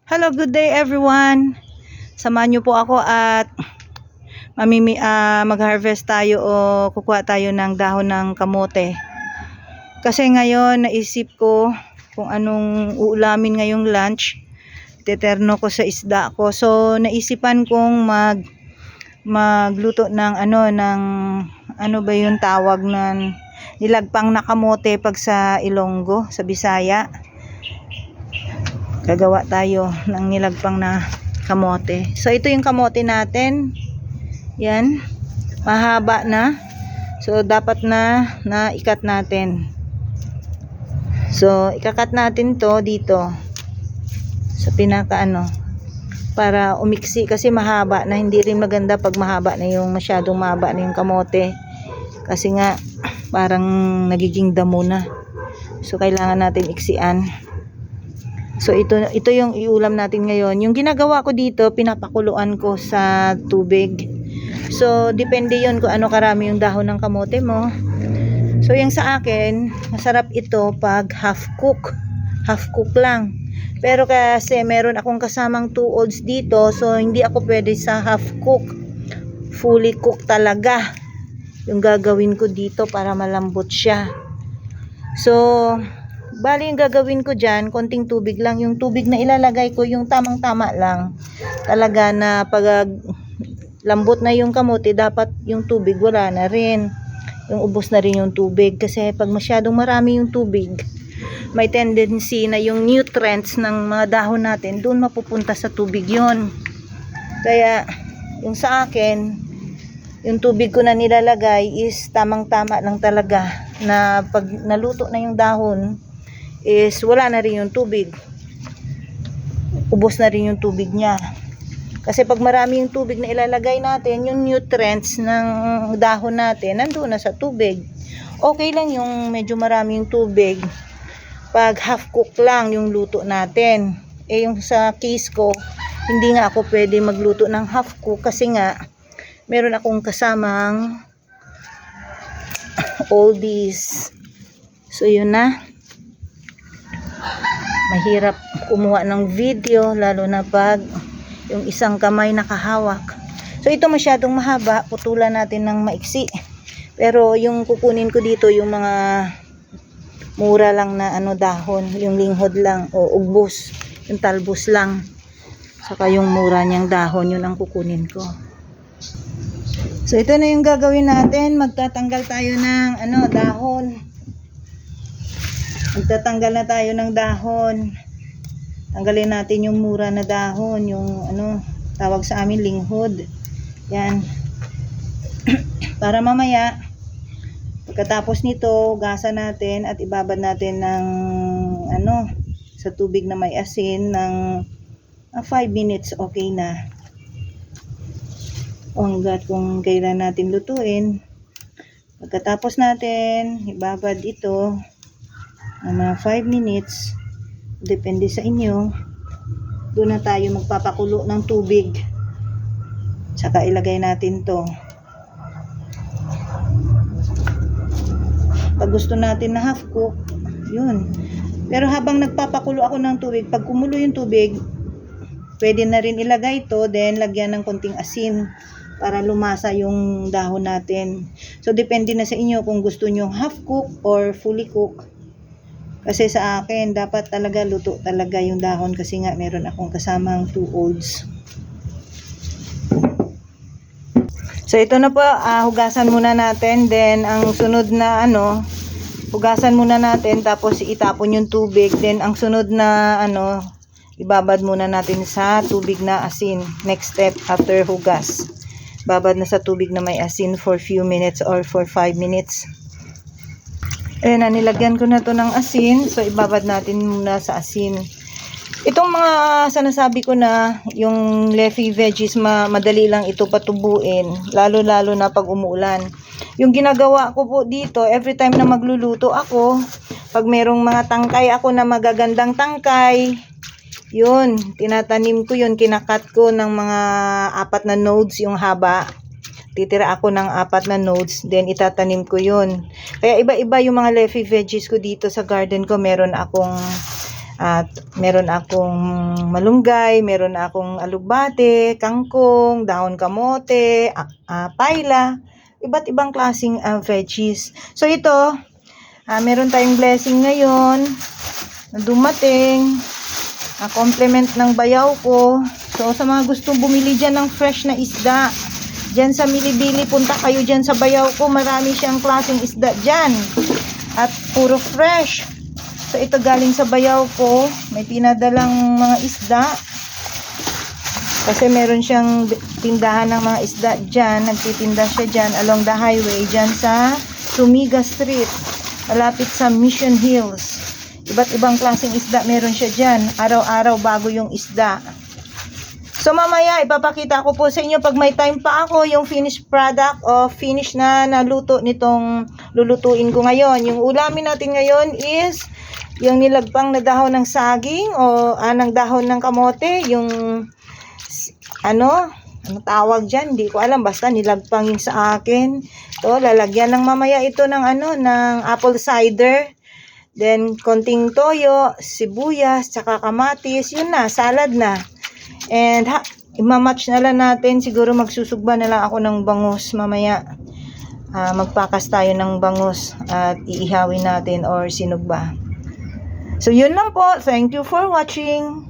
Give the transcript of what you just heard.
Hello, good day everyone. Samahan niyo po ako at mag-harvest tayo o kukuha tayo ng dahon ng kamote. Kasi ngayon naisip ko kung anong uulamin ngayong lunch. Teterno ko sa isda ko. So naisipan kong magluto ng ano ba yung tawag ng nilagpang na kamote pag sa Ilonggo, sa Bisaya. Gagawa tayo ng nilagpang na kamote. So ito yung kamote natin. Yan. Mahaba na. So dapat na ikat natin. So ikakat natin to dito. Sa pinaka para umiksi kasi mahaba na, hindi rin maganda pag mahaba na yung masyadong mahaba na yung kamote. Kasi nga parang nagiging damo na. So kailangan natin iksian. So ito yung iulam natin ngayon. Yung ginagawa ko dito, pinapakuluan ko sa tubig. So depende yon kung ano karami yung dahon ng kamote mo. So yung sa akin, masarap ito pag half cook lang. Pero kasi meron akong kasamang 2 olds dito, so hindi ako pwede sa half cook. Fully cook talaga yung gagawin ko dito para malambot siya. So bali yung gagawin ko dyan, konting tubig lang. Yung tubig na ilalagay ko, yung tamang-tama lang. Talaga na pag lambot na yung kamote, dapat yung tubig wala na rin. Yung ubos na rin yung tubig. Kasi pag masyadong marami yung tubig, may tendency na yung nutrients ng mga dahon natin, doon mapupunta sa tubig yon. Kaya, yung sa akin, yung tubig ko na nilalagay is tamang-tama lang talaga. Na pag naluto na yung dahon, is wala na rin yung tubig, ubos na rin yung tubig niya. Kasi pag marami yung tubig na ilalagay natin, yung nutrients ng dahon natin nandoon na sa tubig. Okay lang yung medyo marami yung tubig pag half cook lang yung luto natin. Yung sa case ko, hindi nga ako pwede magluto ng half cook kasi nga meron akong kasamang oldies. So yun na, mahirap kumuha ng video lalo na pag yung isang kamay nakahawak. So ito masyadong mahaba, putulan natin ng maiksi. Pero yung kukunin ko dito yung mga mura lang na dahon, yung linghod lang o ugbos, yung talbos lang. Saka yung mura niyang dahon, yun ang kukunin ko. So ito na yung gagawin natin, magtatanggal tayo ng dahon. Magtatanggal na tayo ng dahon. Tanggalin natin yung mura na dahon, yung tawag sa amin linghod. Yan. Para mamaya pagkatapos nito, hugasan natin at ibabad natin ng sa tubig na may asin ng 5 minutes, okay na. Hanggat kung kailan natin lutuin. Pagkatapos natin ibabad ito mga 5 minutes, depende sa inyo. Doon na tayo magpapakulo ng tubig, saka ilagay natin to. Pag gusto natin na half cook, yun. Pero habang nagpapakulo ako ng tubig, pag kumulo yung tubig, pwede na rin ilagay to, then lagyan ng konting asin para lumasa yung dahon natin. So depende na sa inyo kung gusto nyo half cook or fully cook. Kasi sa akin, dapat talaga luto talaga yung dahon kasi nga meron akong kasamang 2 olds. So ito na po, hugasan muna natin. Then ang sunod na hugasan muna natin tapos itapon yung tubig. Then ang sunod na ibabad muna natin sa tubig na asin. Next step after hugas. Babad na sa tubig na may asin for few minutes or for 5 minutes. Ayan na, nilagyan ko na to ng asin. So, ibabad natin muna sa asin. Itong mga sinasabi ko na, yung leafy veggies, madali lang ito patubuin. Lalo-lalo na pag umuulan. Yung ginagawa ko po dito, every time na magluluto ako, pag merong mga tangkay ako na magagandang tangkay, yun, tinatanim ko yun, kinakat ko ng mga 4 na nodes yung haba. Titira ako ng 4 na nodes, then itatanim ko yun. Kaya iba-iba yung mga leafy veggies ko dito sa garden ko. Meron akong At meron akong malunggay, meron akong alugbate, kangkong, dahon kamote, paila, iba't ibang klaseng veggies. So ito, meron tayong blessing ngayon na dumating, complement ng bayaw ko. So sa mga gustong bumili dyan ng fresh na isda, dyan sa Milibili, punta kayo dyan sa bayaw ko, marami siyang klaseng isda dyan at puro fresh. So ito galing sa bayaw ko, may pinadalang mga isda kasi meron siyang tindahan ng mga isda dyan, nagtitinda siya dyan along the highway dyan sa Sumiga Street, malapit sa Mission Hills. Iba't ibang klaseng isda meron siya dyan, araw-araw bago yung isda. So mamaya ipapakita ko po sa inyo pag may time pa ako yung finished product o finish na naluto nitong lulutuin ko ngayon. Yung ulamin natin ngayon is yung nilagpang na dahon ng saging o ng dahon ng kamote, yung ano tawag dyan, hindi ko alam, basta nilagpang yung sa akin. To, lalagyan ng mamaya ito ng ng apple cider, then konting toyo, sibuyas, tsaka kamatis, yun na, salad na. And imamatch na lang natin, siguro magsusugba na lang ako ng bangus mamaya. Magpakas tayo ng bangus at iihawin natin or sinugba. So yun lang po. Thank you for watching.